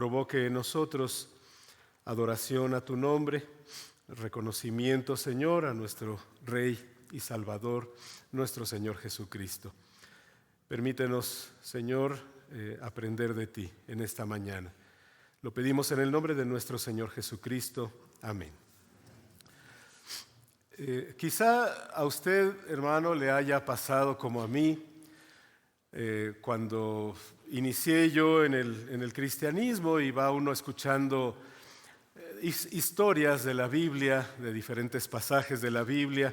Provoque en nosotros adoración a tu nombre, reconocimiento, Señor, a nuestro Rey y Salvador, nuestro Señor Jesucristo. Permítenos, Señor, aprender de ti en esta mañana. Lo pedimos en el nombre de nuestro Señor Jesucristo. Amén. Quizá a usted, hermano, le haya pasado como a mí, cuando inicié yo en el cristianismo y va uno escuchando historias de la Biblia, de diferentes pasajes de la Biblia,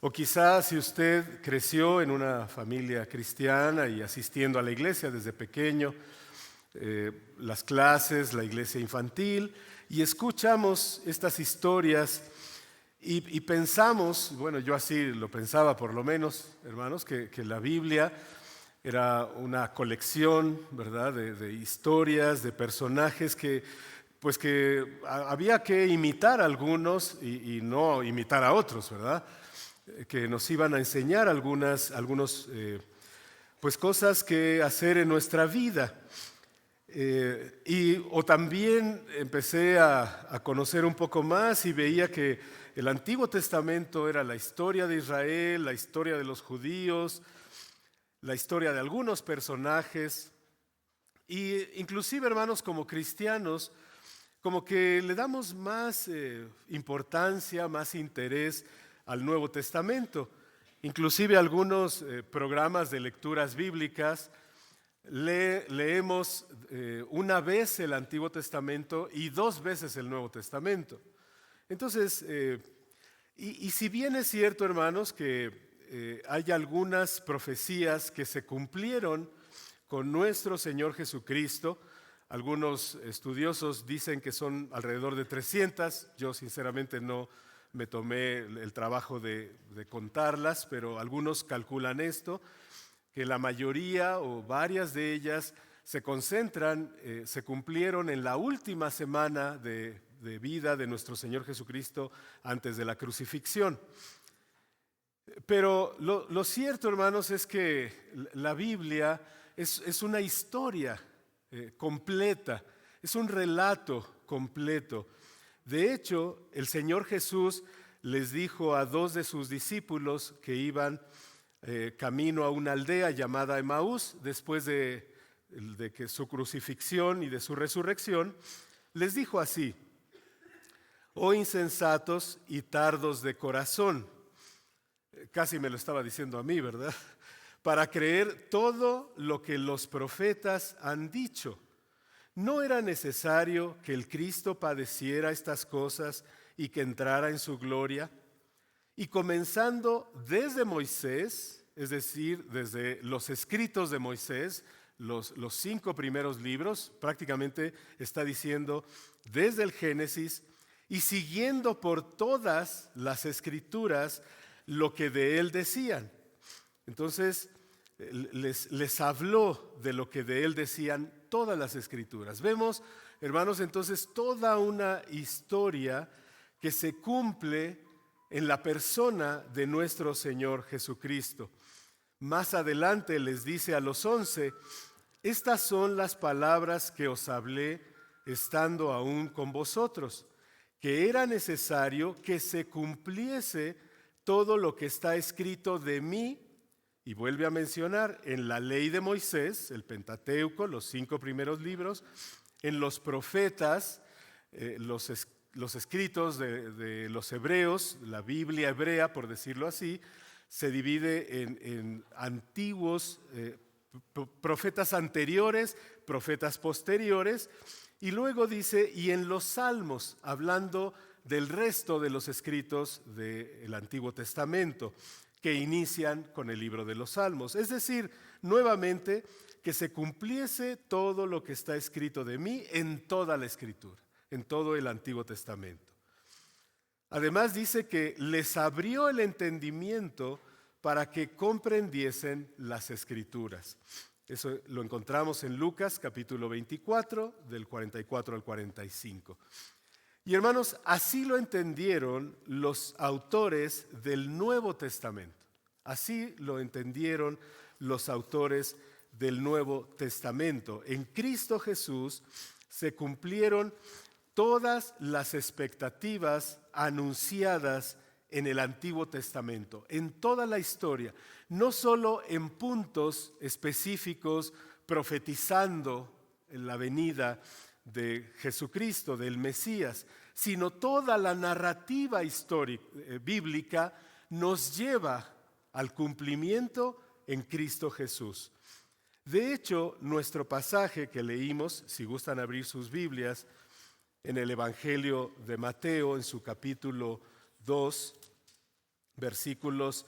o quizás si usted creció en una familia cristiana y asistiendo a la iglesia desde pequeño, las clases, la iglesia infantil, y escuchamos estas historias y pensamos, bueno, yo así lo pensaba por lo menos, hermanos, que la Biblia era una colección, ¿verdad?, de historias, de personajes que había que imitar a algunos y no imitar a otros, ¿verdad? Que nos iban a enseñar algunas cosas que hacer en nuestra vida. O también empecé a conocer un poco más y veía que el Antiguo Testamento era la historia de Israel, la historia de los judíos, la historia de algunos personajes, y inclusive, hermanos, como cristianos, como que le damos más importancia, más interés al Nuevo Testamento. Inclusive algunos programas de lecturas bíblicas leemos una vez el Antiguo Testamento y 2 veces el Nuevo Testamento. Entonces, y si bien es cierto, hermanos, que hay algunas profecías que se cumplieron con nuestro Señor Jesucristo, algunos estudiosos dicen que son alrededor de 300, yo sinceramente no me tomé el trabajo de contarlas, pero algunos calculan esto, que la mayoría o varias de ellas se concentran, se cumplieron en la última semana de vida de nuestro Señor Jesucristo antes de la crucifixión. Pero lo cierto, hermanos, es que la Biblia es una historia completa, es un relato completo. De hecho, el Señor Jesús les dijo a 2 de sus discípulos que iban camino a una aldea llamada Emaús, después de que su crucifixión y de su resurrección, les dijo así: «Oh insensatos y tardos de corazón», casi me lo estaba diciendo a mí, ¿verdad?, «para creer todo lo que los profetas han dicho. ¿No era necesario que el Cristo padeciera estas cosas y que entrara en su gloria? Y comenzando desde Moisés, es decir, desde los escritos de Moisés, los 5 primeros libros, prácticamente está diciendo desde el Génesis, y siguiendo por todas las escrituras lo que de él decían». Entonces les habló de lo que de él decían todas las escrituras. Vemos, hermanos, entonces toda una historia que se cumple en la persona de nuestro Señor Jesucristo. Más adelante les dice a los 11: «Estas son las palabras que os hablé estando aún con vosotros, que era necesario que se cumpliese todo lo que está escrito de mí». Y vuelve a mencionar en la ley de Moisés, el Pentateuco, los 5 primeros libros, en los profetas, los escritos de los hebreos, la Biblia hebrea, por decirlo así, se divide en antiguos profetas anteriores, profetas posteriores, y luego dice, y en los salmos, hablando del resto de los escritos del Antiguo Testamento, que inician con el libro de los Salmos. Es decir, nuevamente, que se cumpliese todo lo que está escrito de mí en toda la Escritura, en todo el Antiguo Testamento. Además dice que les abrió el entendimiento para que comprendiesen las Escrituras. Eso lo encontramos en Lucas capítulo 24, del 44 al 45. Y hermanos, así lo entendieron los autores del Nuevo Testamento. Así lo entendieron los autores del Nuevo Testamento. En Cristo Jesús se cumplieron todas las expectativas anunciadas en el Antiguo Testamento, en toda la historia, no solo en puntos específicos profetizando en la venida de Jesucristo, del Mesías, sino toda la narrativa histórica, bíblica nos lleva al cumplimiento en Cristo Jesús. De hecho, nuestro pasaje que leímos, si gustan abrir sus Biblias, en el Evangelio de Mateo, en su capítulo 2, versículos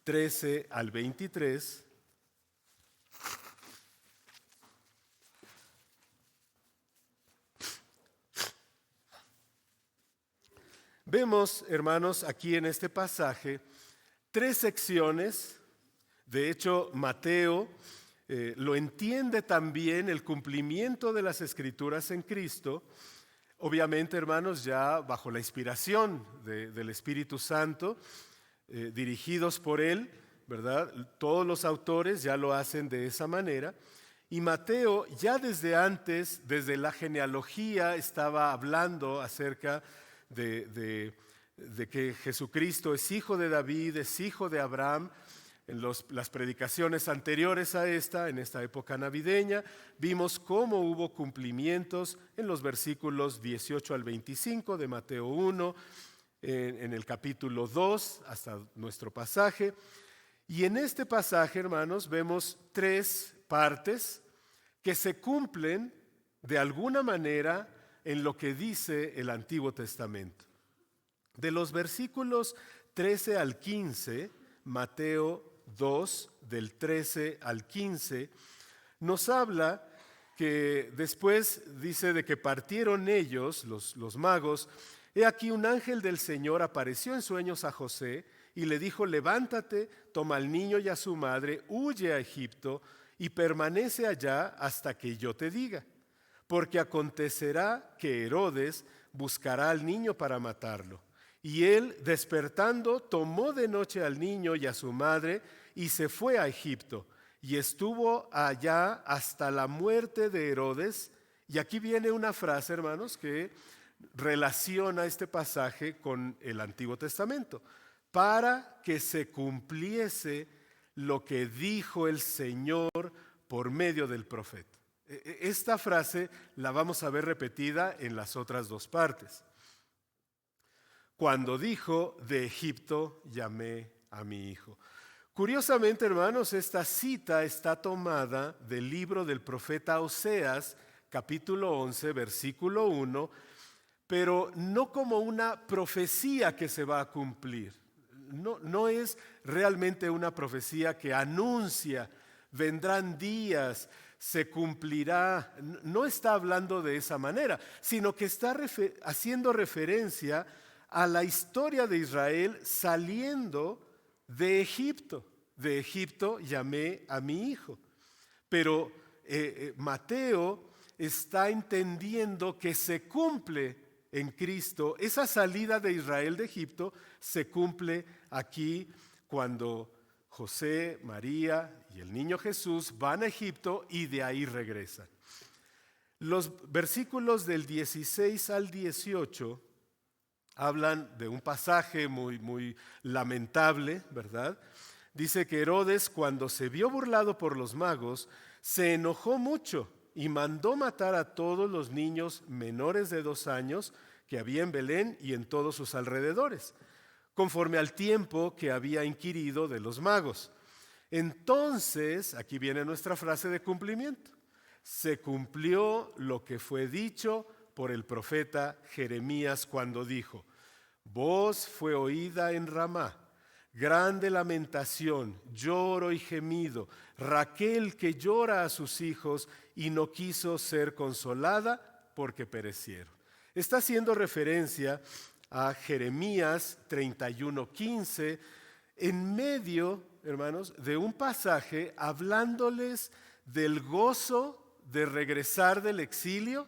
13 al 23, vemos, hermanos, aquí en este pasaje, 3 secciones. De hecho, Mateo lo entiende también el cumplimiento de las Escrituras en Cristo, obviamente, hermanos, ya bajo la inspiración del Espíritu Santo, dirigidos por Él, ¿verdad? Todos los autores ya lo hacen de esa manera. Y Mateo ya desde antes, desde la genealogía, estaba hablando acerca de que Jesucristo es hijo de David, es hijo de Abraham. En las predicaciones anteriores a esta, en esta época navideña, vimos cómo hubo cumplimientos en los versículos 18 al 25 de Mateo 1, en el capítulo 2 hasta nuestro pasaje. Y en este pasaje, hermanos, vemos 3 partes que se cumplen de alguna manera en lo que dice el Antiguo Testamento. De los versículos 13 al 15, Mateo 2, del 13 al 15, nos habla que después dice de que partieron ellos, los magos. He aquí un ángel del Señor apareció en sueños a José y le dijo: levántate, toma al niño y a su madre, huye a Egipto y permanece allá hasta que yo te diga. Porque acontecerá que Herodes buscará al niño para matarlo. Y él, despertando, tomó de noche al niño y a su madre y se fue a Egipto. Y estuvo allá hasta la muerte de Herodes. Y aquí viene una frase, hermanos, que relaciona este pasaje con el Antiguo Testamento. Para que se cumpliese lo que dijo el Señor por medio del profeta. Esta frase la vamos a ver repetida en las otras 2 partes. Cuando dijo: de Egipto llamé a mi hijo. Curiosamente, hermanos, esta cita está tomada del libro del profeta Oseas, capítulo 11, versículo 1, pero no como una profecía que se va a cumplir. No es realmente una profecía que anuncia: vendrán días, se cumplirá. No está hablando de esa manera, sino que está haciendo referencia a la historia de Israel saliendo de Egipto. De Egipto llamé a mi hijo. Pero Mateo está entendiendo que se cumple en Cristo. Esa salida de Israel de Egipto se cumple aquí cuando José, María y el niño Jesús van a Egipto y de ahí regresan. Los versículos del 16 al 18 hablan de un pasaje muy lamentable, ¿verdad? Dice que Herodes, cuando se vio burlado por los magos, se enojó mucho y mandó matar a todos los niños menores de 2 años que había en Belén y en todos sus alrededores, conforme al tiempo que había inquirido de los magos. Entonces, aquí viene nuestra frase de cumplimiento: se cumplió lo que fue dicho por el profeta Jeremías cuando dijo: voz fue oída en Ramá, grande lamentación, lloro y gemido, Raquel que llora a sus hijos y no quiso ser consolada porque perecieron. Está haciendo referencia a Jeremías 31:15, en medio, hermanos, de un pasaje hablándoles del gozo de regresar del exilio,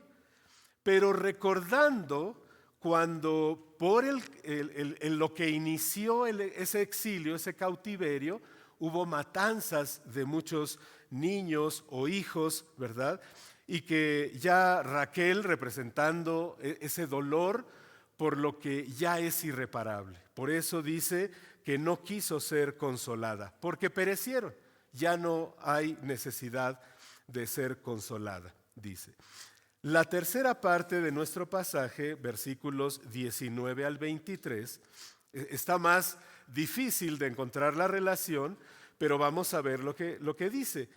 pero recordando cuando en lo que inició ese exilio, ese cautiverio, hubo matanzas de muchos niños o hijos, ¿verdad? y que ya Raquel, representando ese dolor por lo que ya es irreparable. Por eso dice que no quiso ser consolada, porque perecieron. Ya no hay necesidad de ser consolada, dice. La tercera parte de nuestro pasaje, versículos 19 al 23, está más difícil de encontrar la relación, pero vamos a ver lo que dice.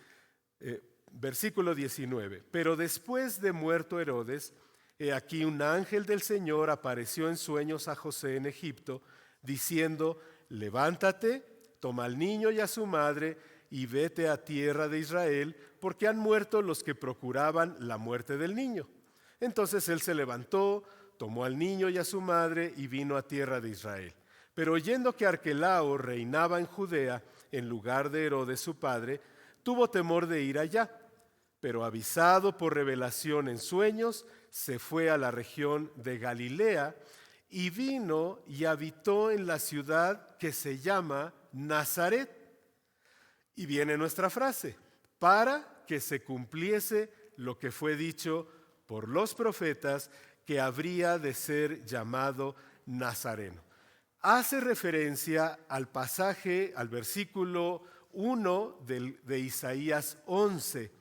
Versículo 19. Pero después de muerto Herodes, he aquí un ángel del Señor apareció en sueños a José en Egipto, diciendo: levántate, toma al niño y a su madre, y vete a tierra de Israel, porque han muerto los que procuraban la muerte del niño. Entonces él se levantó, tomó al niño y a su madre, y vino a tierra de Israel. Pero oyendo que Arquelao reinaba en Judea, en lugar de Herodes su padre, tuvo temor de ir allá. Pero avisado por revelación en sueños, se fue a la región de Galilea y vino y habitó en la ciudad que se llama Nazaret. Y viene nuestra frase: para que se cumpliese lo que fue dicho por los profetas, que habría de ser llamado Nazareno. Hace referencia al pasaje, al versículo 1 de Isaías 11,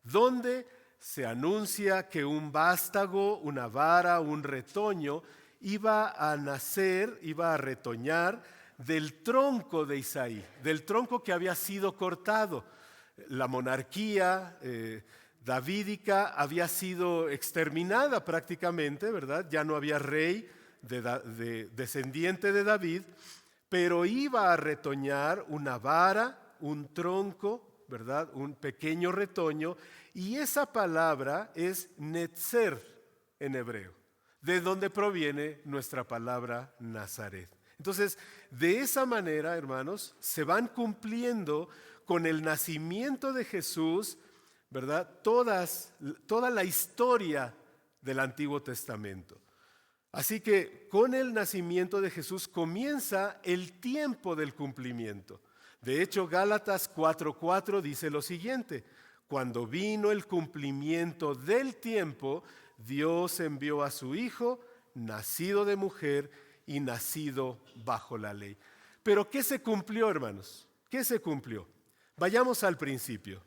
donde se anuncia que un vástago, una vara, un retoño, iba a nacer, iba a retoñar del tronco de Isaí, del tronco que había sido cortado. La monarquía davídica había sido exterminada prácticamente, ¿verdad? Ya no había rey descendiente de David, pero iba a retoñar una vara, un tronco, ¿verdad? Un pequeño retoño, y esa palabra es netzer en hebreo, de donde proviene nuestra palabra Nazaret. Entonces, de esa manera, hermanos, se van cumpliendo con el nacimiento de Jesús, ¿verdad? Toda la historia del Antiguo Testamento. Así que con el nacimiento de Jesús comienza el tiempo del cumplimiento. De hecho, Gálatas 4:4 dice lo siguiente: cuando vino el cumplimiento del tiempo, Dios envió a su Hijo, nacido de mujer y nacido bajo la ley. Pero ¿qué se cumplió, hermanos? ¿Qué se cumplió? Vayamos al principio.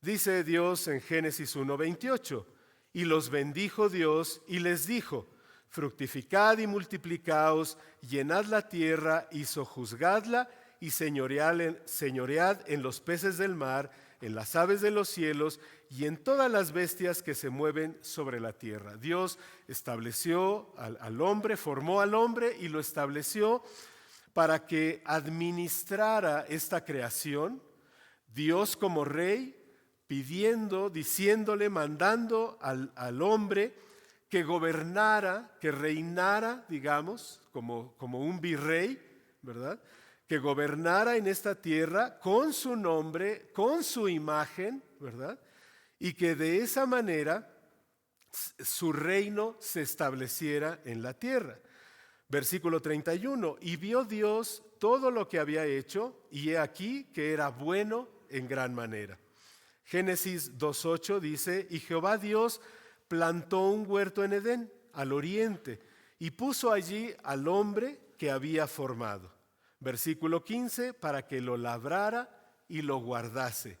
Dice Dios en Génesis 1:28, y los bendijo Dios y les dijo: fructificad y multiplicaos, llenad la tierra y sojuzgadla, y señoread en los peces del mar, en las aves de los cielos y en todas las bestias que se mueven sobre la tierra. Dios estableció al hombre, formó al hombre y lo estableció para que administrara esta creación. Dios como rey, pidiendo, diciéndole, mandando al hombre que gobernara, que reinara, digamos, como un virrey, ¿verdad? Que gobernara en esta tierra con su nombre, con su imagen, ¿verdad? Y que de esa manera su reino se estableciera en la tierra. Versículo 31, y vio Dios todo lo que había hecho, y he aquí que era bueno en gran manera. Génesis 2:8 dice: y Jehová Dios plantó un huerto en Edén, al oriente, y puso allí al hombre que había formado. Versículo 15, para que lo labrara y lo guardase.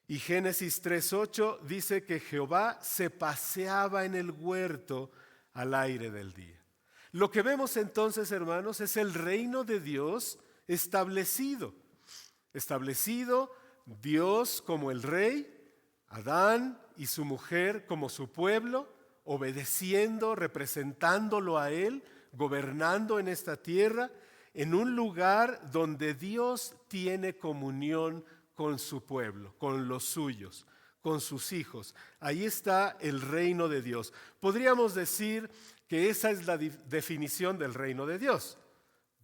Y Génesis 3:8 dice que Jehová se paseaba en el huerto al aire del día. Lo que vemos entonces, hermanos, es el reino de Dios establecido. Establecido Dios como el rey, Adán y su mujer como su pueblo, obedeciendo, representándolo a él, gobernando en esta tierra, en un lugar donde Dios tiene comunión con su pueblo, con los suyos, con sus hijos. Ahí está el reino de Dios. Podríamos decir que esa es la definición del reino de Dios.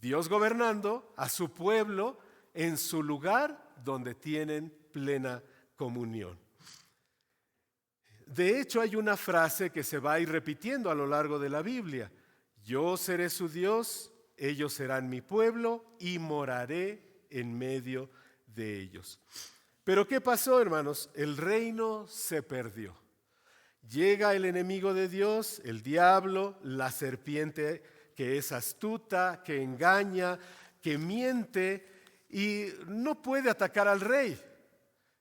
Dios gobernando a su pueblo en su lugar donde tienen plena comunión. De hecho, hay una frase que se va a ir repitiendo a lo largo de la Biblia: yo seré su Dios, ellos serán mi pueblo y moraré en medio de ellos. Pero ¿qué pasó, hermanos? El reino se perdió. Llega el enemigo de Dios, el diablo, la serpiente que es astuta, que engaña, que miente y no puede atacar al rey.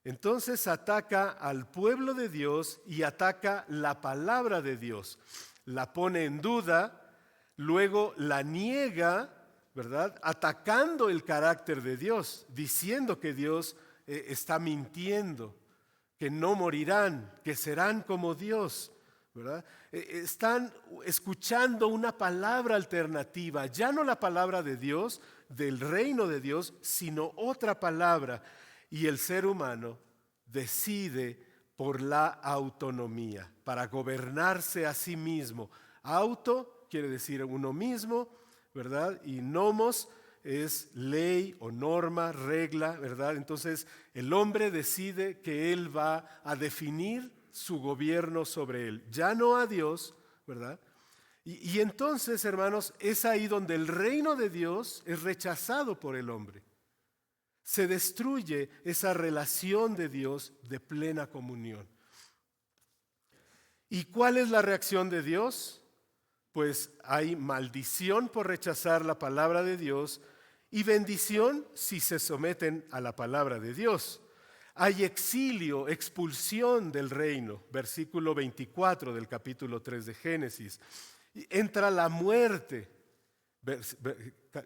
Entonces ataca al pueblo de Dios y ataca la palabra de Dios. La pone en duda, luego la niega, ¿verdad? Atacando el carácter de Dios, diciendo que Dios está mintiendo, que no morirán, que serán como Dios, ¿verdad? Están escuchando una palabra alternativa, ya no la palabra de Dios, del reino de Dios, sino otra palabra. Y el ser humano decide por la autonomía, para gobernarse a sí mismo. Auto quiere decir uno mismo, ¿verdad? Y nomos es ley o norma, regla, ¿verdad? Entonces el hombre decide que él va a definir su gobierno sobre él, ya no a Dios, ¿verdad? Y entonces, hermanos, es ahí donde el reino de Dios es rechazado por el hombre. Se destruye esa relación de Dios de plena comunión. ¿Y cuál es la reacción de Dios? Pues hay maldición por rechazar la palabra de Dios y bendición si se someten a la palabra de Dios. Hay exilio, expulsión del reino, versículo 24 del capítulo 3 de Génesis. Entra la muerte,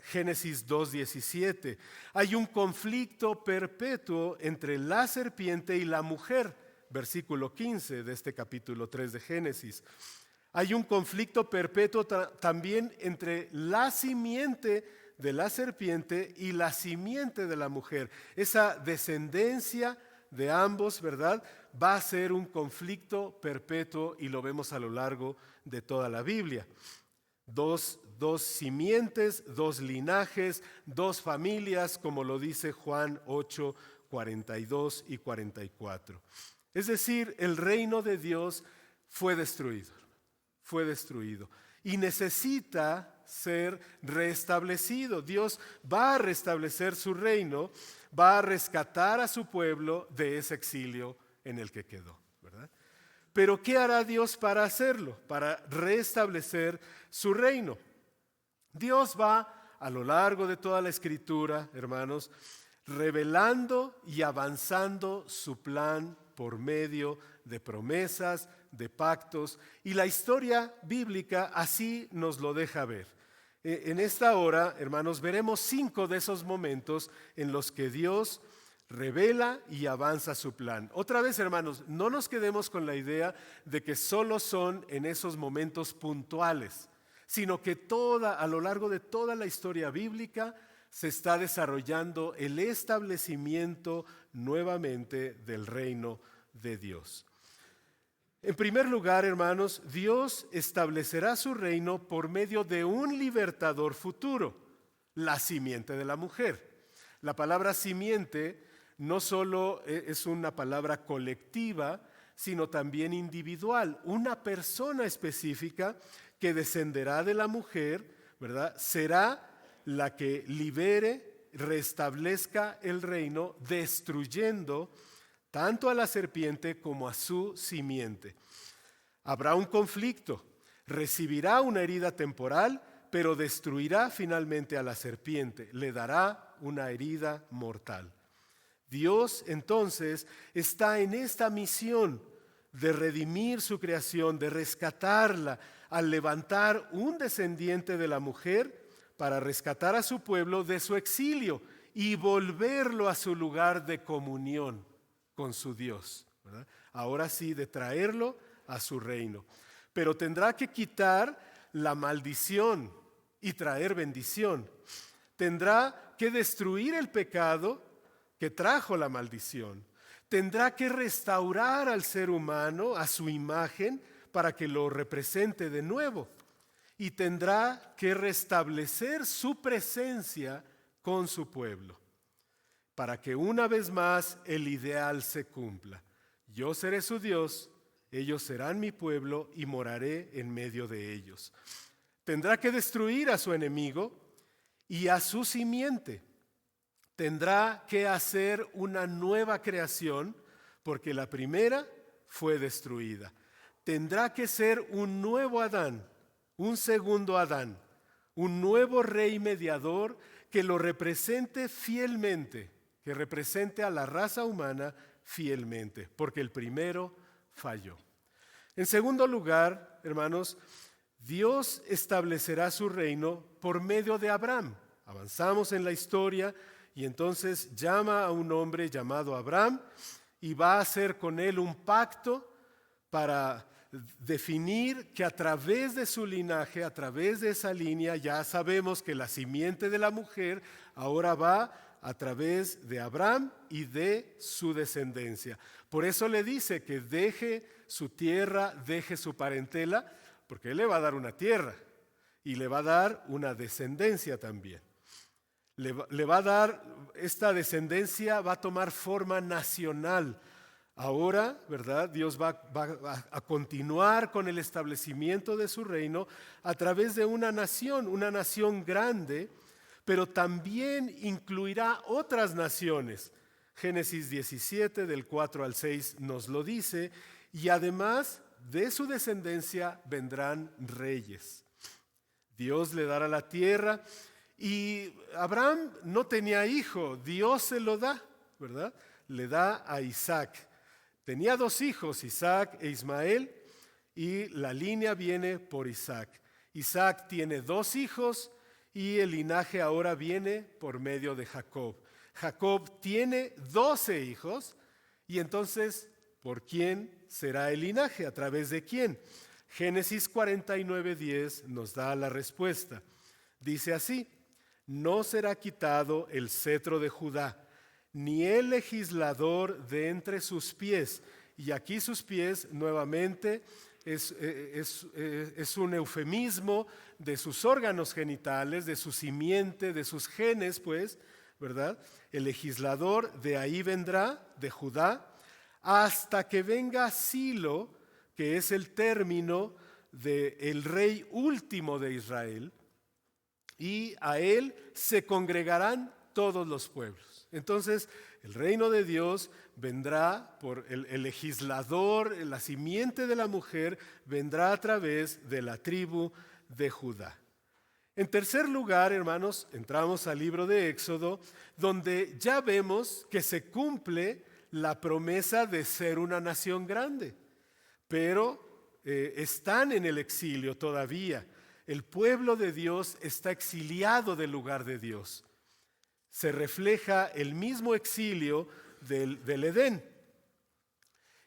Génesis 2:17. Hay un conflicto perpetuo entre la serpiente y la mujer, versículo 15 de este capítulo 3 de Génesis. Hay un conflicto perpetuo también entre la simiente de la serpiente y la simiente de la mujer. Esa descendencia de ambos, ¿verdad? Va a ser un conflicto perpetuo y lo vemos a lo largo de toda la Biblia. Dos simientes, dos linajes, dos familias, como lo dice Juan 8, 42 y 44. Es decir, el reino de Dios fue destruido y necesita ser restablecido. Dios va a restablecer su reino, va a rescatar a su pueblo de ese exilio en el que quedó, ¿verdad? Pero ¿qué hará Dios para hacerlo? Para restablecer su reino. Dios va a lo largo de toda la Escritura, hermanos, revelando y avanzando su plan por medio de promesas, de pactos, y la historia bíblica así nos lo deja ver. En esta hora, hermanos, veremos 5 de esos momentos en los que Dios revela y avanza su plan. Otra vez, hermanos, no nos quedemos con la idea de que solo son en esos momentos puntuales, sino que a lo largo de toda la historia bíblica se está desarrollando el establecimiento nuevamente del reino de Dios. En primer lugar, hermanos, Dios establecerá su reino por medio de un libertador futuro, la simiente de la mujer. La palabra simiente no solo es una palabra colectiva, sino también individual. Una persona específica que descenderá de la mujer, ¿verdad? Será la que libere, restablezca el reino, destruyendo tanto a la serpiente como a su simiente. Habrá un conflicto, recibirá una herida temporal, pero destruirá finalmente a la serpiente, le dará una herida mortal. Dios entonces está en esta misión de redimir su creación, de rescatarla, al levantar un descendiente de la mujer para rescatar a su pueblo de su exilio y volverlo a su lugar de comunión con su Dios, ¿verdad? Ahora sí, de traerlo a su reino. Pero tendrá que quitar la maldición y traer bendición. Tendrá que destruir el pecado que trajo la maldición. Tendrá que restaurar al ser humano a su imagen para que lo represente de nuevo. Y tendrá que restablecer su presencia con su pueblo, para que una vez más el ideal se cumpla. Yo seré su Dios, ellos serán mi pueblo y moraré en medio de ellos. Tendrá que destruir a su enemigo y a su simiente. tendrá que hacer una nueva creación porque la primera fue destruida. Tendrá que ser un nuevo Adán, un segundo Adán, un nuevo rey mediador que lo represente fielmente, que represente a la raza humana fielmente, porque el primero falló. En segundo lugar, hermanos, Dios establecerá su reino por medio de Abraham. Avanzamos en la historia y entonces llama a un hombre llamado Abraham y va a hacer con él un pacto para definir que a través de su linaje, a través de esa línea, ya sabemos que la simiente de la mujer ahora va a través de Abraham y de su descendencia. Por eso le dice que deje su tierra, deje su parentela, porque él le va a dar una tierra y le va a dar una descendencia también. Le va a dar, esta descendencia va a tomar forma nacional. Ahora, ¿verdad? Dios va a continuar con el establecimiento de su reino a través de una nación grande, pero también incluirá otras naciones. Génesis 17, del 4 al 6 nos lo dice, y además de su descendencia vendrán reyes. Dios le dará la tierra. Y Abraham no tenía hijo, Dios se lo da, ¿verdad? Le da a Isaac. Tenía 2 hijos, Isaac e Ismael, y la línea viene por Isaac. Isaac tiene 2 hijos y el linaje ahora viene por medio de Jacob. Jacob tiene 12 hijos y entonces, ¿por quién será el linaje? ¿A través de quién? Génesis 49:10 nos da la respuesta. Dice así: no será quitado el cetro de Judá, ni el legislador de entre sus pies. Y aquí sus pies nuevamente es un eufemismo de sus órganos genitales, de su simiente, de sus genes, pues, ¿verdad? El legislador de ahí vendrá, de Judá, hasta que venga Silo, que es el término del rey último de Israel, y a él se congregarán todos los pueblos. Entonces, el reino de Dios vendrá por el legislador, la simiente de la mujer, vendrá a través de la tribu de Judá. En tercer lugar, hermanos, entramos al libro de Éxodo, donde ya vemos que se cumple la promesa de ser una nación grande, pero están en el exilio todavía. El pueblo de Dios está exiliado del lugar de Dios. Se refleja el mismo exilio del Edén.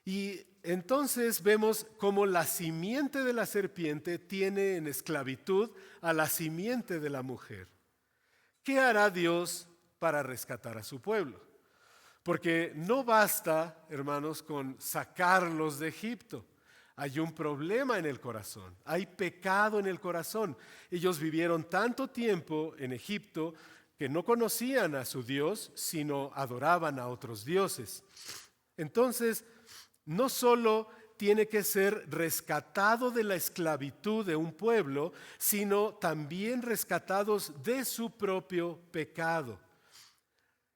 Y entonces vemos cómo la simiente de la serpiente tiene en esclavitud a la simiente de la mujer. ¿Qué hará Dios para rescatar a su pueblo? Porque no basta, hermanos, con sacarlos de Egipto. Hay un problema en el corazón, hay pecado en el corazón. Ellos vivieron tanto tiempo en Egipto que no conocían a su Dios, sino adoraban a otros dioses. Entonces, no solo tiene que ser rescatado de la esclavitud de un pueblo, sino también rescatados de su propio pecado.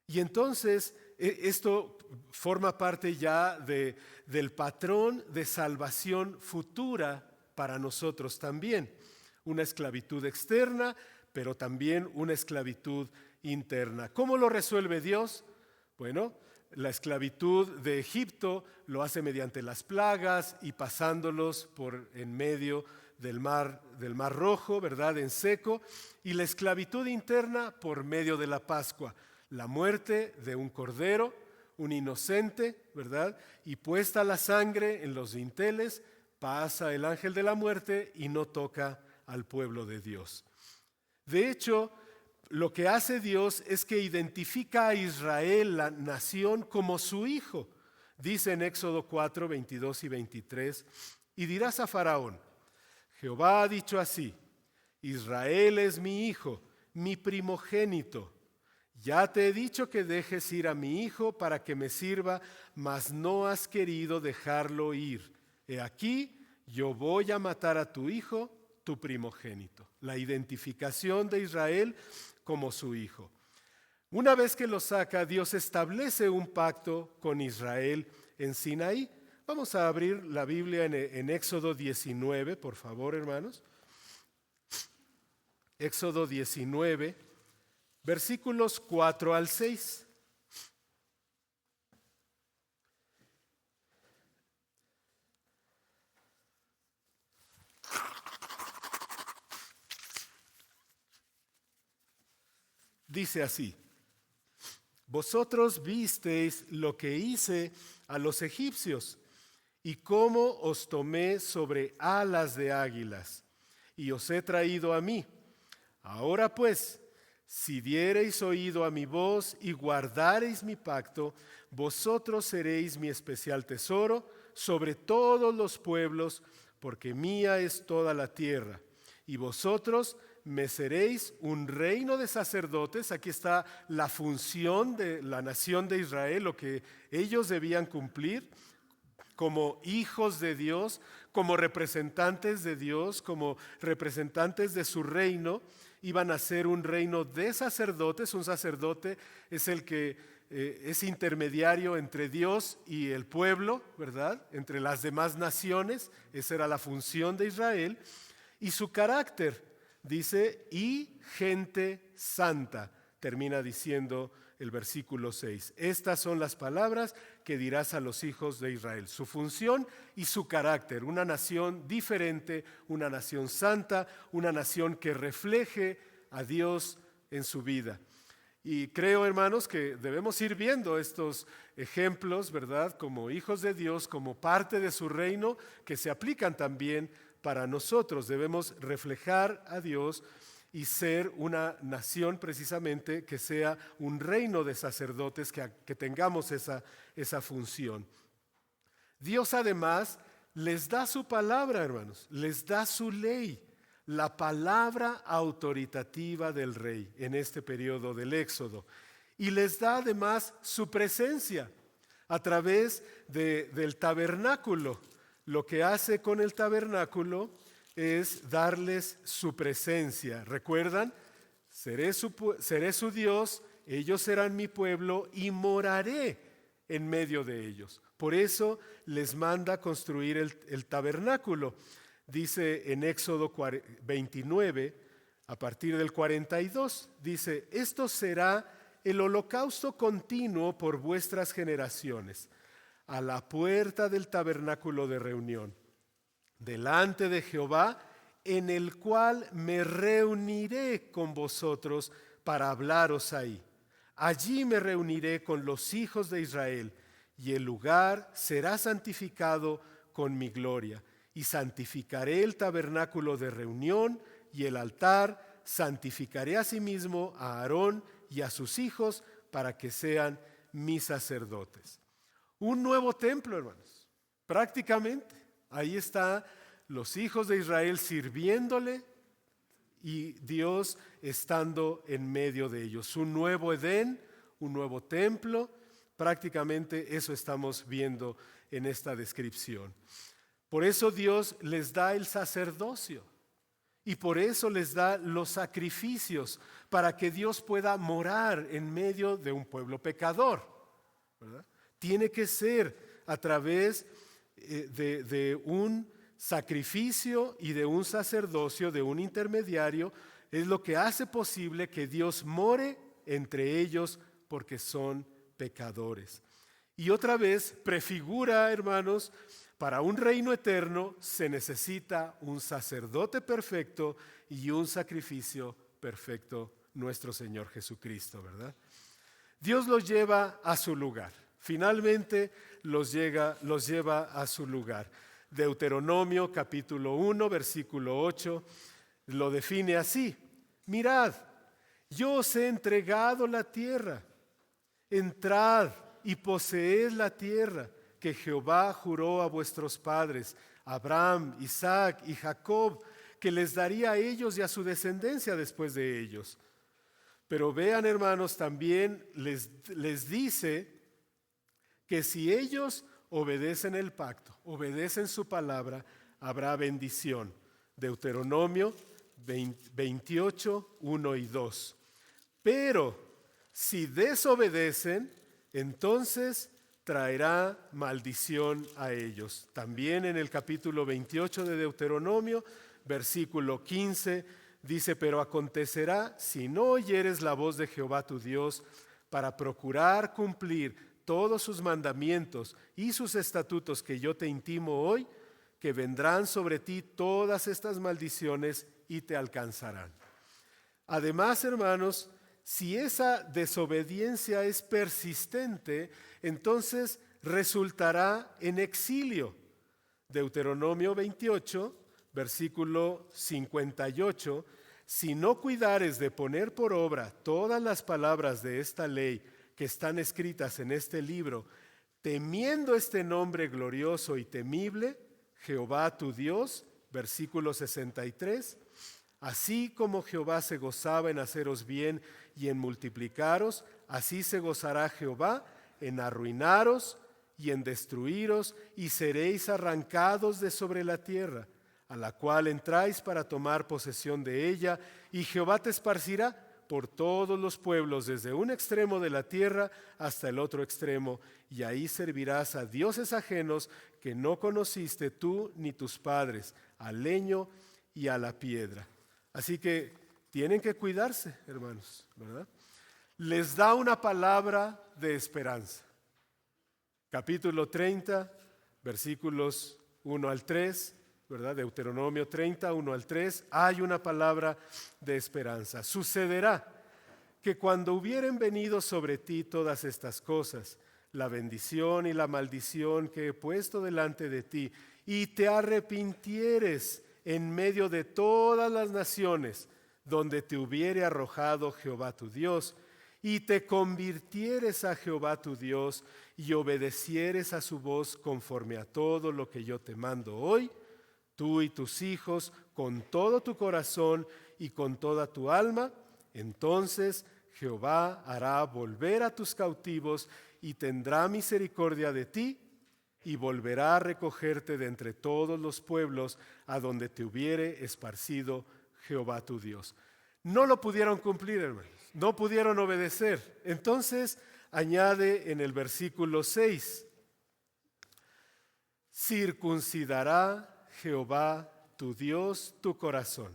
Y entonces, esto forma parte ya del patrón de salvación futura para nosotros también. Una esclavitud externa, pero también una esclavitud interna. ¿Cómo lo resuelve Dios? Bueno, la esclavitud de Egipto lo hace mediante las plagas y pasándolos por en medio del mar Rojo, ¿verdad? En seco. Y la esclavitud interna por medio de la Pascua. La muerte de un cordero, un inocente, ¿verdad? Y puesta la sangre en los dinteles, pasa el ángel de la muerte y no toca al pueblo de Dios. De hecho, lo que hace Dios es que identifica a Israel, la nación, como su hijo. Dice en Éxodo 4, 22 y 23, y dirás a Faraón: Jehová ha dicho así, Israel es mi hijo, mi primogénito. Ya te he dicho que dejes ir a mi hijo para que me sirva, mas no has querido dejarlo ir. He aquí, yo voy a matar a tu hijo, tu primogénito. La identificación de Israel como su hijo. Una vez que los saca, Dios establece un pacto con Israel en Sinaí. Vamos a abrir la Biblia en Éxodo 19, por favor, hermanos. Éxodo 19, versículos 4 al 6. Dice así: vosotros visteis lo que hice a los egipcios y cómo os tomé sobre alas de águilas y os he traído a mí. Ahora pues, si diereis oído a mi voz y guardareis mi pacto, vosotros seréis mi especial tesoro sobre todos los pueblos, porque mía es toda la tierra. Y vosotros me seréis un reino de sacerdotes. Aquí está la función de la nación de Israel, lo que ellos debían cumplir como hijos de Dios, como representantes de Dios, como representantes de su reino. Iban a ser un reino de sacerdotes. Un sacerdote es el que es intermediario entre Dios y el pueblo, ¿verdad? Entre las demás naciones. Esa era la función de Israel. Y su carácter, dice, y gente santa, termina diciendo el versículo 6. Estas son las palabras que dirás a los hijos de Israel. Su función y su carácter, una nación diferente, una nación santa, una nación que refleje a Dios en su vida. Y creo, hermanos, que debemos ir viendo estos ejemplos, ¿verdad? Como hijos de Dios, como parte de su reino, que se aplican también para nosotros. Debemos reflejar a Dios y ser una nación precisamente que sea un reino de sacerdotes, que tengamos esa función. Dios además les da su palabra, hermanos, les da su ley, la palabra autoritativa del rey en este periodo del Éxodo. Y les da además su presencia a través del tabernáculo. Lo que hace con el tabernáculo es darles su presencia. ¿Recuerdan? Seré su Dios, ellos serán mi pueblo y moraré en medio de ellos. Por eso les manda construir el tabernáculo. Dice en Éxodo 29, a partir del 42, dice: esto será el holocausto continuo por vuestras generaciones, a la puerta del tabernáculo de reunión, delante de Jehová, en el cual me reuniré con vosotros para hablaros ahí. Allí me reuniré con los hijos de Israel, y el lugar será santificado con mi gloria. Y santificaré el tabernáculo de reunión y el altar, santificaré asimismo a Aarón y a sus hijos para que sean mis sacerdotes. Un nuevo templo, hermanos, prácticamente. Ahí están los hijos de Israel sirviéndole y Dios estando en medio de ellos. Un nuevo Edén, un nuevo templo, prácticamente eso estamos viendo en esta descripción. Por eso Dios les da el sacerdocio y por eso les da los sacrificios para que Dios pueda morar en medio de un pueblo pecador, ¿verdad? Tiene que ser a través de un sacrificio y de un sacerdocio, de un intermediario, es lo que hace posible que Dios more entre ellos porque son pecadores. Y otra vez prefigura, hermanos, para un reino eterno se necesita un sacerdote perfecto y un sacrificio perfecto, nuestro Señor Jesucristo, ¿verdad? Dios los lleva a su lugar. Finalmente los lleva a su lugar. Deuteronomio capítulo 1, versículo 8, lo define así: mirad, yo os he entregado la tierra, entrad y poseed la tierra que Jehová juró a vuestros padres, Abraham, Isaac y Jacob, que les daría a ellos y a su descendencia después de ellos. Pero vean, hermanos, también les dice que si ellos obedecen el pacto, obedecen su palabra, habrá bendición. Deuteronomio 28, 1 y 2. Pero Si desobedecen, entonces traerá maldición a ellos. También en el capítulo 28 de Deuteronomio, versículo 15, dice: pero acontecerá, si no oyeres la voz de Jehová tu Dios, para procurar cumplir todos sus mandamientos y sus estatutos que yo te intimo hoy, que vendrán sobre ti todas estas maldiciones y te alcanzarán. Además, hermanos, si esa desobediencia es persistente, entonces resultará en exilio. Deuteronomio 28, versículo 58, si no cuidares de poner por obra todas las palabras de esta ley que están escritas en este libro, temiendo este nombre glorioso y temible, Jehová tu Dios, versículo 63, así como Jehová se gozaba en haceros bien y en multiplicaros, así se gozará Jehová en arruinaros y en destruiros, y seréis arrancados de sobre la tierra, a la cual entráis para tomar posesión de ella, y Jehová te esparcirá por todos los pueblos, desde un extremo de la tierra hasta el otro extremo, y ahí servirás a dioses ajenos que no conociste tú ni tus padres, al leño y a la piedra. Así que tienen que cuidarse, hermanos, ¿verdad? Les da una palabra de esperanza. Capítulo 30, versículos 1 al 3, ¿verdad? Deuteronomio 30, 1 al 3, hay una palabra de esperanza. Sucederá que cuando hubieren venido sobre ti todas estas cosas, la bendición y la maldición que he puesto delante de ti, y te arrepintieres en medio de todas las naciones donde te hubiere arrojado Jehová tu Dios, y te convirtieres a Jehová tu Dios y obedecieres a su voz conforme a todo lo que yo te mando hoy, tú y tus hijos, con todo tu corazón y con toda tu alma, entonces Jehová hará volver a tus cautivos y tendrá misericordia de ti y volverá a recogerte de entre todos los pueblos a donde te hubiere esparcido Jehová tu Dios. No lo pudieron cumplir, hermanos, no pudieron obedecer. Entonces añade en el versículo 6, circuncidará Jehová tu Dios tu corazón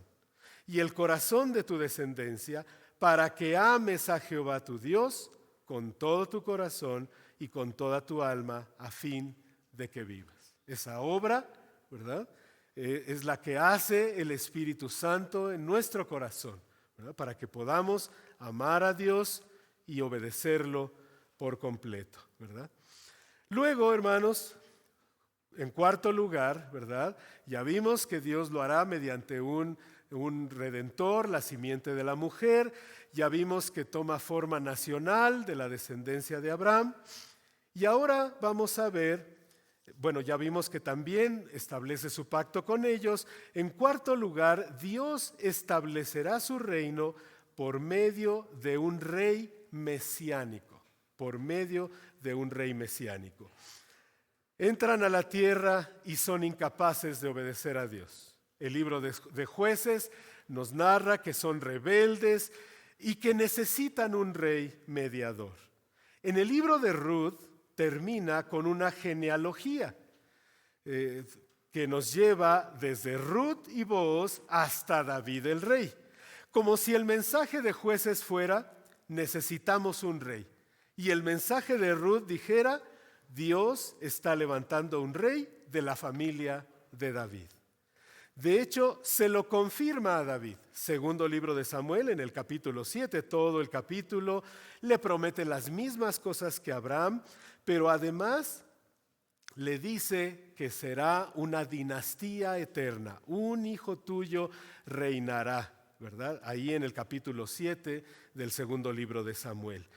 y el corazón de tu descendencia, para que ames a Jehová tu Dios con todo tu corazón y con toda tu alma, a fin de que vivas. Esa obra, ¿verdad? Es la que hace el Espíritu Santo en nuestro corazón, ¿verdad? Para que podamos amar a Dios y obedecerlo por completo, ¿verdad? Luego, hermanos, en cuarto lugar, ¿verdad? Ya vimos que Dios lo hará mediante un redentor, la simiente de la mujer. Ya vimos que toma forma nacional de la descendencia de Abraham. Y ahora vamos a ver, bueno, ya vimos que también establece su pacto con ellos. En cuarto lugar, Dios establecerá su reino por medio de un rey mesiánico, por medio de un rey mesiánico. Entran a la tierra y son incapaces de obedecer a Dios. El libro de Jueces nos narra que son rebeldes y que necesitan un rey mediador. En el libro de Ruth termina con una genealogía que nos lleva desde Ruth y Booz hasta David el rey. Como si el mensaje de Jueces fuera: necesitamos un rey. Y el mensaje de Ruth dijera: Dios está levantando un rey de la familia de David. De hecho, se lo confirma a David. Segundo libro de Samuel, en el capítulo 7, todo el capítulo le promete las mismas cosas que Abraham, pero además le dice que será una dinastía eterna. Un hijo tuyo reinará, ¿verdad? Ahí en el capítulo 7 del segundo libro de Samuel.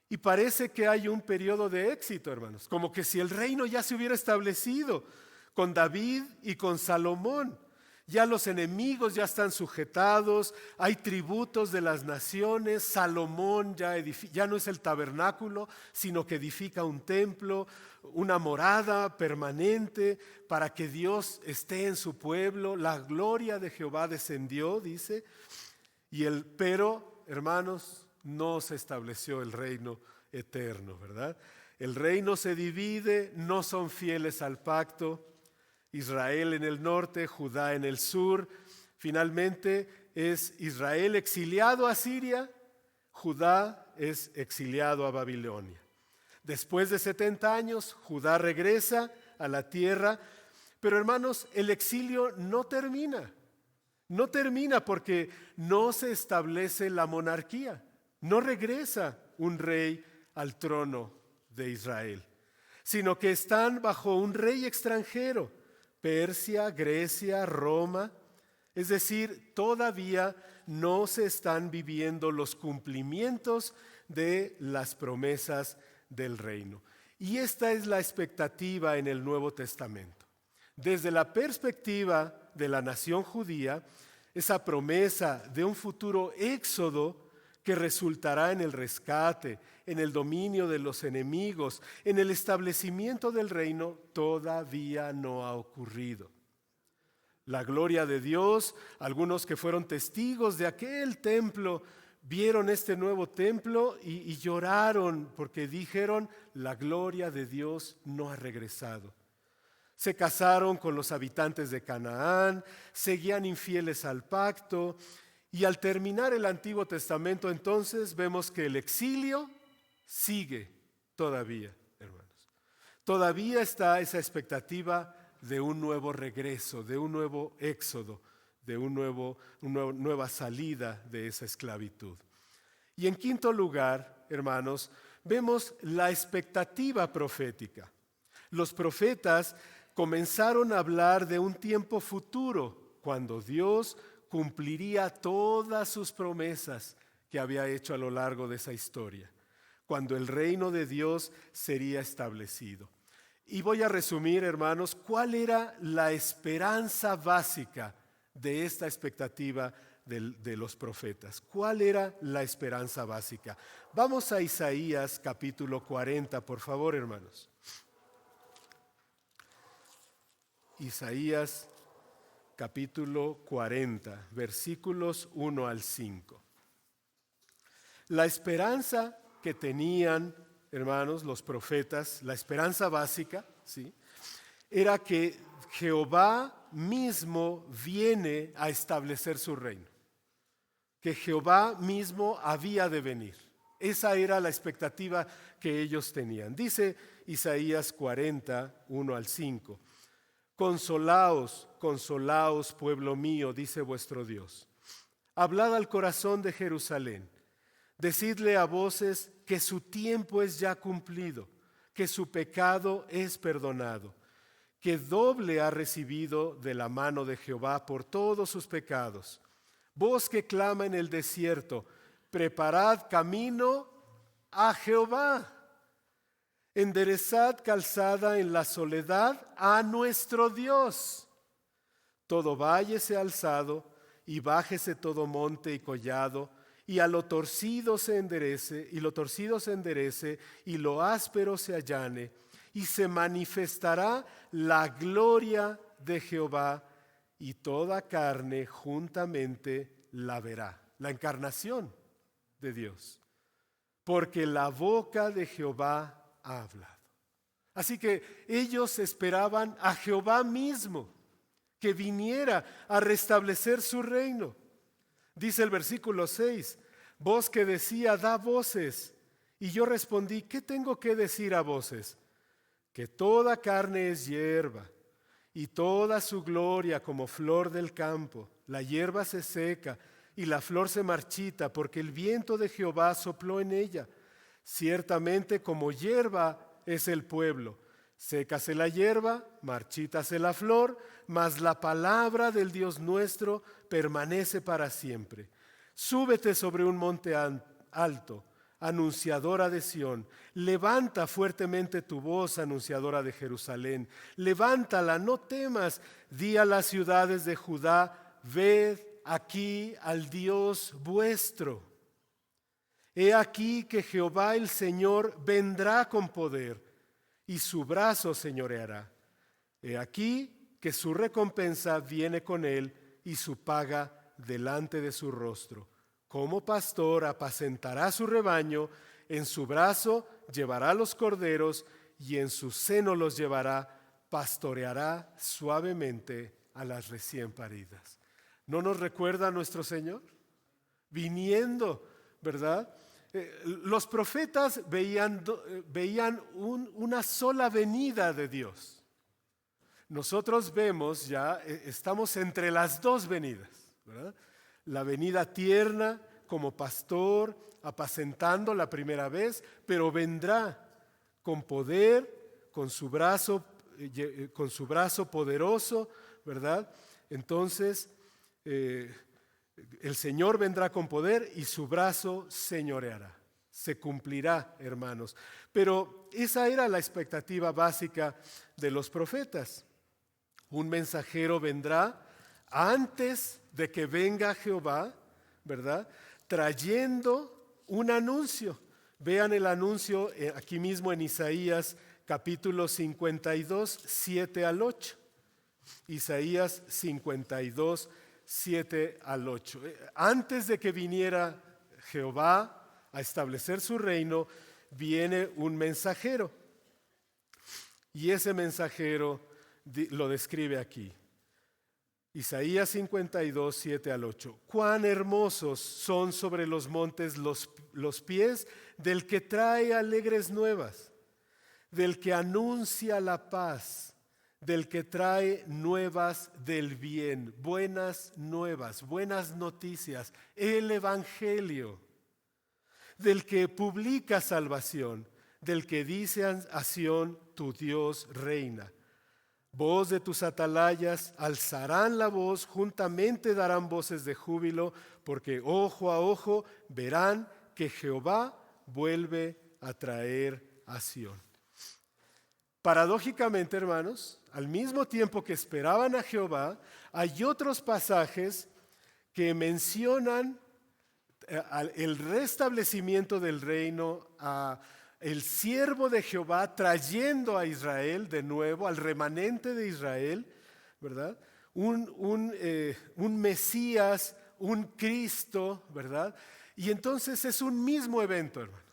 Y parece que hay un periodo de éxito, hermanos, como que si el reino ya se hubiera establecido con David y con Salomón. Ya los enemigos ya están sujetados, hay tributos de las naciones. Salomón ya no es el tabernáculo, sino que edifica un templo, una morada permanente para que Dios esté en su pueblo. La gloria de Jehová descendió, dice. Pero, hermanos, no se estableció el reino eterno, ¿verdad? El reino se divide, no son fieles al pacto. Israel en el norte, Judá en el sur. Finalmente es Israel exiliado a Siria, Judá es exiliado a Babilonia. Después de 70 años, Judá regresa a la tierra, pero hermanos, el exilio no termina. No termina porque no se establece la monarquía. No regresa un rey al trono de Israel, sino que están bajo un rey extranjero, Persia, Grecia, Roma. Es decir, todavía no se están viviendo los cumplimientos de las promesas del reino. Y esta es la expectativa en el Nuevo Testamento. Desde la perspectiva de la nación judía, esa promesa de un futuro éxodo que resultará en el rescate, en el dominio de los enemigos, en el establecimiento del reino, todavía no ha ocurrido. La gloria de Dios, algunos que fueron testigos de aquel templo, vieron este nuevo templo y lloraron porque dijeron, la gloria de Dios no ha regresado. Se casaron con los habitantes de Canaán, seguían infieles al pacto, y al terminar el Antiguo Testamento entonces vemos que el exilio sigue todavía, hermanos. Todavía está esa expectativa de un nuevo regreso, de un nuevo éxodo, de una nueva salida de esa esclavitud. Y en quinto lugar, hermanos, vemos la expectativa profética. Los profetas comenzaron a hablar de un tiempo futuro, cuando Dios cumpliría todas sus promesas que había hecho a lo largo de esa historia, cuando el reino de Dios sería establecido. Y voy a resumir, hermanos, cuál era la esperanza básica de esta expectativa de los profetas. ¿Cuál era la esperanza básica? Vamos a Isaías capítulo 40, por favor, hermanos. Isaías capítulo 40, versículos 1 al 5. La esperanza que tenían, hermanos, los profetas, la esperanza básica, ¿sí?, era que Jehová mismo viene a establecer su reino, que Jehová mismo había de venir. Esa era la expectativa que ellos tenían. Dice Isaías 40, 1 al 5. Consolaos, consolaos, pueblo mío, dice vuestro Dios. Hablad al corazón de Jerusalén. Decidle a voces que su tiempo es ya cumplido, que su pecado es perdonado, que doble ha recibido de la mano de Jehová por todos sus pecados. Voz que clama en el desierto, preparad camino a Jehová. Enderezad calzada en la soledad a nuestro Dios. Todo valle sea alzado y bájese todo monte y collado, y a lo torcido se enderece, y lo áspero se allane, y se manifestará la gloria de Jehová, y toda carne juntamente la verá. La encarnación de Dios. Porque la boca de Jehová ha hablado. Así que ellos esperaban a Jehová mismo, que viniera a restablecer su reino. Dice el versículo 6, voz que decía, da voces. Y yo respondí, ¿qué tengo que decir a voces? Que toda carne es hierba, y toda su gloria como flor del campo. La hierba se seca, y la flor se marchita, porque el viento de Jehová sopló en ella. Ciertamente como hierba es el pueblo. Sécase la hierba, marchítase la flor, mas la palabra del Dios nuestro permanece para siempre. Súbete sobre un monte alto, anunciadora de Sión. Levanta fuertemente tu voz, anunciadora de Jerusalén. Levántala, no temas. Di a las ciudades de Judá, ved aquí al Dios vuestro. He aquí que Jehová el Señor vendrá con poder, y su brazo señoreará. He aquí que su recompensa viene con él, y su paga delante de su rostro. como pastor apacentará su rebaño, en su brazo llevará los corderos y en su seno los llevará, pastoreará suavemente a las recién paridas. ¿No nos recuerda a nuestro Señor? Viniendo, ¿verdad? Los profetas veían una sola venida de Dios. Nosotros vemos ya, estamos entre las dos venidas, ¿verdad? La venida tierna como pastor, apacentando la primera vez, pero vendrá con poder, con su brazo poderoso, ¿verdad? Entonces, el Señor vendrá con poder y su brazo señoreará. Se cumplirá, hermanos. Pero esa era la expectativa básica de los profetas. Un mensajero vendrá antes de que venga Jehová, ¿verdad? Trayendo un anuncio. Vean el anuncio aquí mismo en Isaías capítulo 52, 7 al 8. Isaías 52, 7 al 8. Antes de que viniera Jehová a establecer su reino, viene un mensajero. Y ese mensajero lo describe aquí. Isaías 52, 7 al 8. Cuán hermosos son sobre los montes los pies del que trae alegres nuevas, del que anuncia la paz, del que trae nuevas del bien, buenas nuevas, buenas noticias, el evangelio, del que publica salvación, del que dice a Sión, tu Dios reina. Voz de tus atalayas alzarán la voz, juntamente darán voces de júbilo, porque ojo a ojo verán que Jehová vuelve a traer a Sión. Paradójicamente, hermanos, al mismo tiempo que esperaban a Jehová, hay otros pasajes que mencionan el restablecimiento del reino, el siervo de Jehová trayendo a Israel de nuevo, al remanente de Israel, ¿verdad? Un Mesías, un Cristo, ¿verdad? Y entonces es un mismo evento, hermanos.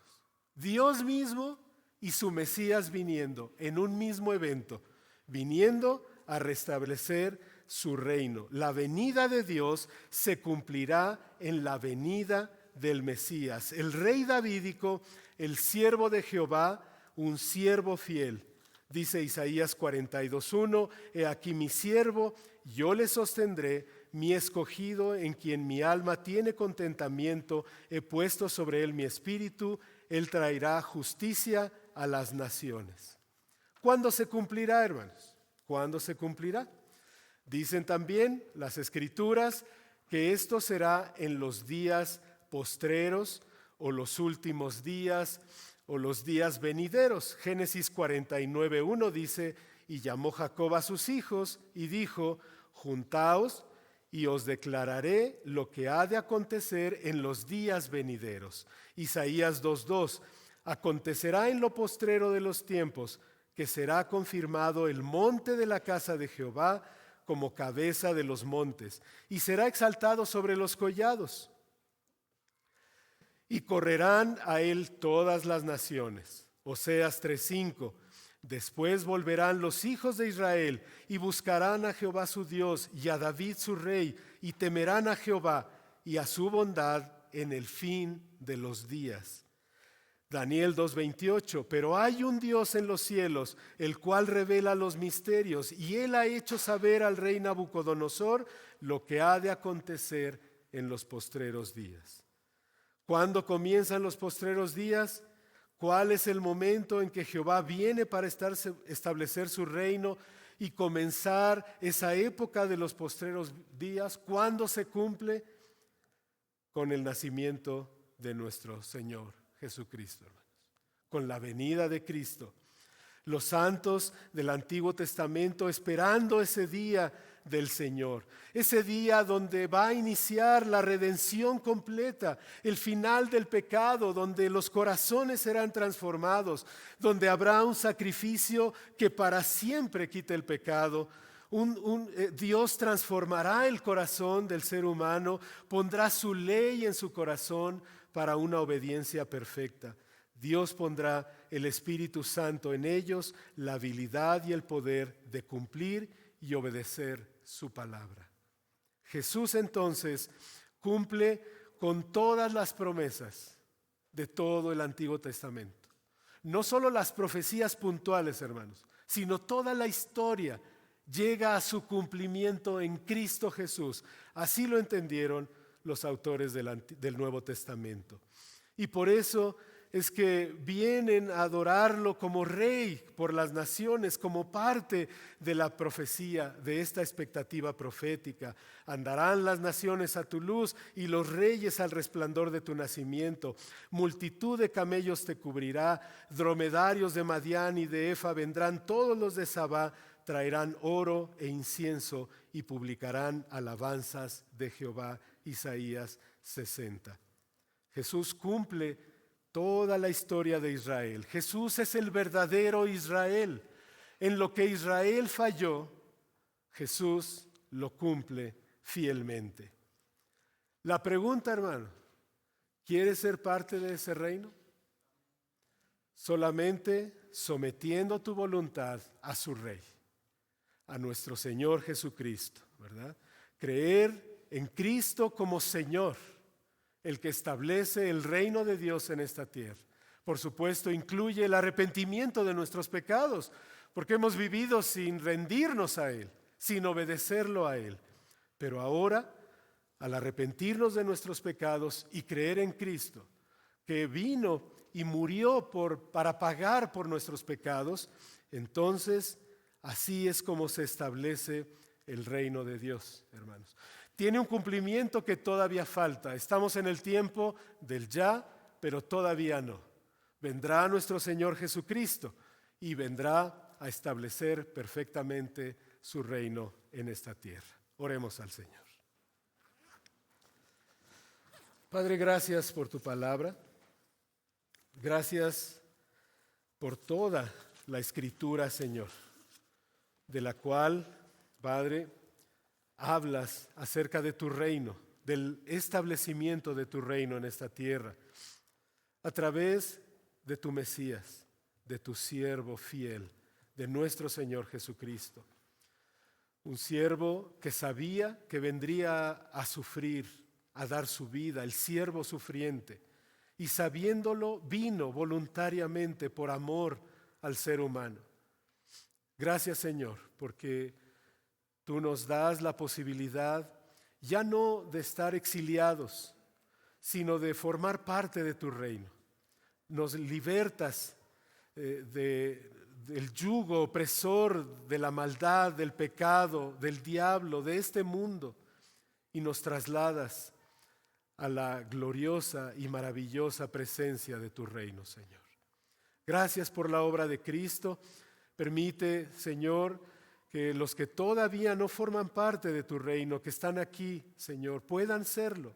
Dios mismo y su Mesías viniendo en un mismo evento, viniendo a restablecer su reino. La venida de Dios se cumplirá en la venida del Mesías, el rey davídico, el siervo de Jehová, un siervo fiel. Dice Isaías 42:1, he aquí mi siervo, yo le sostendré, mi escogido en quien mi alma tiene contentamiento, he puesto sobre él mi espíritu, él traerá justicia a las naciones. ¿Cuándo se cumplirá, hermanos? ¿Cuándo se cumplirá? Dicen también las Escrituras que esto será en los días postreros o los últimos días o los días venideros. Génesis 49:1 dice, y llamó Jacob a sus hijos y dijo, juntaos y os declararé lo que ha de acontecer en los días venideros. Isaías 2:2, acontecerá en lo postrero de los tiempos que será confirmado el monte de la casa de Jehová como cabeza de los montes y será exaltado sobre los collados. Y correrán a él todas las naciones. Oseas 3:5. Después volverán los hijos de Israel y buscarán a Jehová su Dios y a David su rey y temerán a Jehová y a su bondad en el fin de los días. Daniel 2:28. Pero hay un Dios en los cielos, el cual revela los misterios, y él ha hecho saber al rey Nabucodonosor lo que ha de acontecer en los postreros días. ¿Cuándo comienzan los postreros días? ¿Cuál es el momento en que Jehová viene para establecer su reino y comenzar esa época de los postreros días? ¿Cuándo se cumple? Con el nacimiento de nuestro Señor Jesucristo, hermanos. Con la venida de Cristo. Los santos del Antiguo Testamento esperando ese día del Señor, ese día donde va a iniciar la redención completa, el final del pecado, donde los corazones serán transformados, donde habrá un sacrificio que para siempre quite el pecado, Dios transformará el corazón del ser humano, pondrá su ley en su corazón para una obediencia perfecta. Dios pondrá el Espíritu Santo en ellos, la habilidad y el poder de cumplir y obedecer su palabra. Jesús entonces cumple con todas las promesas de todo el Antiguo Testamento. No solo las profecías puntuales, hermanos, sino toda la historia llega a su cumplimiento en Cristo Jesús. Así lo entendieron los autores del Nuevo Testamento. Y por eso es que vienen a adorarlo como Rey por las naciones, como parte de la profecía, de esta expectativa profética. Andarán las naciones a tu luz y los reyes al resplandor de tu nacimiento. Multitud de camellos te cubrirá, dromedarios de Madián y de Efa vendrán, todos los de Sabá traerán oro e incienso y publicarán alabanzas de Jehová. Isaías 60. Jesús cumple toda la historia de Israel. Jesús es el verdadero Israel. En lo que Israel falló, Jesús lo cumple fielmente. La pregunta, hermano, ¿quieres ser parte de ese reino? Solamente sometiendo tu voluntad a su Rey, a nuestro Señor Jesucristo, ¿verdad? Creer en Cristo como Señor, el que establece el reino de Dios en esta tierra. Por supuesto, incluye el arrepentimiento de nuestros pecados, porque hemos vivido sin rendirnos a Él, sin obedecerlo a Él. Pero ahora, al arrepentirnos de nuestros pecados y creer en Cristo, que vino y murió para pagar por nuestros pecados, entonces así es como se establece el reino de Dios, hermanos. Tiene un cumplimiento que todavía falta. Estamos en el tiempo del ya, pero todavía no. Vendrá nuestro Señor Jesucristo y vendrá a establecer perfectamente su reino en esta tierra. Oremos al Señor. Padre, gracias por tu palabra. Gracias por toda la Escritura, Señor, de la cual, Padre, hablas acerca de tu reino, del establecimiento de tu reino en esta tierra, a través de tu Mesías, de tu siervo fiel, de nuestro Señor Jesucristo. Un siervo que sabía que vendría a sufrir, a dar su vida, el siervo sufriente, y sabiéndolo vino voluntariamente por amor al ser humano. Gracias, Señor, porque tú nos das la posibilidad ya no de estar exiliados, sino de formar parte de tu reino. Nos libertas del yugo opresor de la maldad, del pecado, del diablo, de este mundo, y nos trasladas a la gloriosa y maravillosa presencia de tu reino, Señor. Gracias por la obra de Cristo. Permite, Señor, que los que todavía no forman parte de tu reino, que están aquí, Señor, puedan serlo,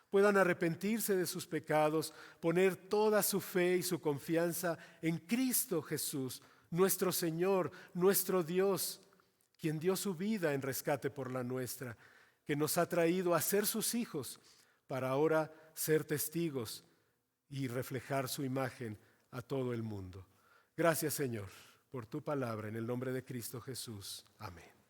puedan arrepentirse de sus pecados, poner toda su fe y su confianza en Cristo Jesús, nuestro Señor, nuestro Dios, quien dio su vida en rescate por la nuestra, que nos ha traído a ser sus hijos, para ahora ser testigos y reflejar su imagen a todo el mundo. Gracias, Señor, por tu palabra, en el nombre de Cristo Jesús. Amén.